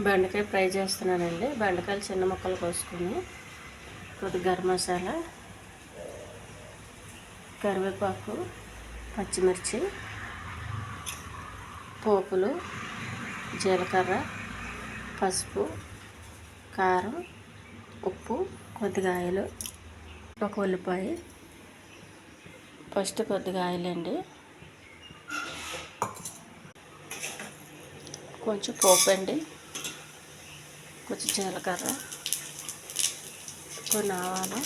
బెండకాయ ఫ్రై చేస్తున్నానండి. బెండకాయలు చిన్న ముక్కలు కోసుకొని కొద్దిగా గరం మసాలా, కరివేపాకు, పచ్చిమిర్చి, పోపులు, జీలకర్ర, పసుపు, కారం, ఉప్పు, కొద్దిగా ఆయిల్, ఒక ఉల్లిపాయ. ఫస్ట్ కొద్దిగా ఆయిల్ అండి, కొంచెం పోపు అండి, కొంచెం జీలకర్ర, కొన్ని ఆవాలు,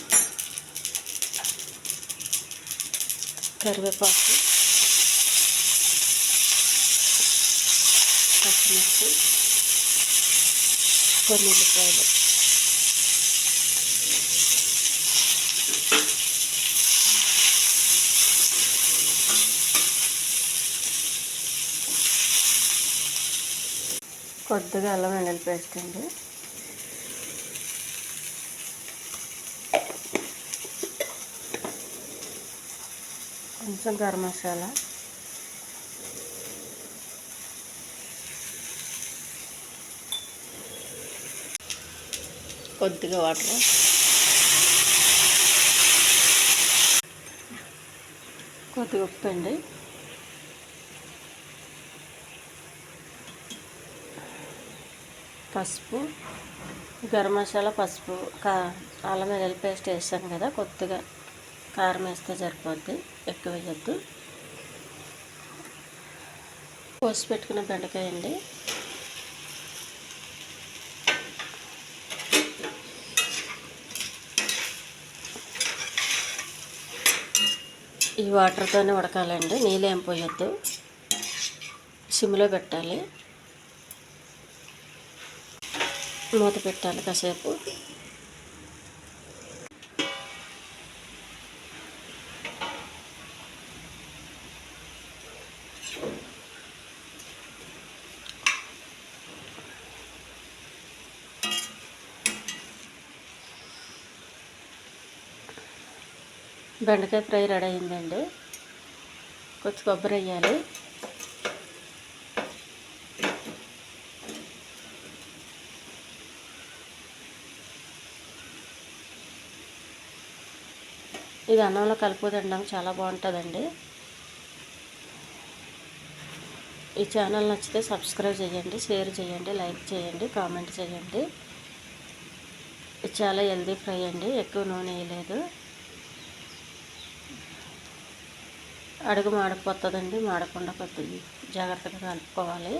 కరివేపాకు, పచ్చిమిర్చి, కొన్ని ఉల్లిపాయలు. కొద్దిగా అల్లం వెల్లుల్లి పేస్ట్ అండి, కొంచెం గరం మసాలా, కొద్దిగా వాటర్, కొద్దిగా ఉప్పు అండి, పసుపు, గరం మసాలా, పసుపు, అల్లం వెల్లుల్లి పేస్ట్ వేసాను కదా, కొద్దిగా కారం వేస్తే సరిపోద్ది, ఎక్కువ వేయద్దు. కోసి పెట్టుకున్న బెండకాయ అండి, ఈ వాటర్తోనే ఉడకాలండి, నీళ్ళు ఏం పోయొద్దు, సిమ్లో పెట్టాలి, మూత పెట్టాలి కాసేపు. బెండకాయ ఫ్రై రెడీ అయిందండి. కొంచెం కొబ్బరి వేయాలి, ఇది అన్నంలో కలుపు తినడానికి చాలా బాగుంటుందండి. ఈ ఛానల్ నచ్చితే సబ్స్క్రైబ్ చేయండి, షేర్ చేయండి, లైక్ చేయండి, కామెంట్ చేయండి. ఇది చాలా హెల్దీ ఫ్రై అండి, ఎక్కువ నూనె వేయలేదు. అడుగు మాడిపోతుందండి, మాడకుండా కొద్దిగా జాగ్రత్తగా కలుపుకోవాలి.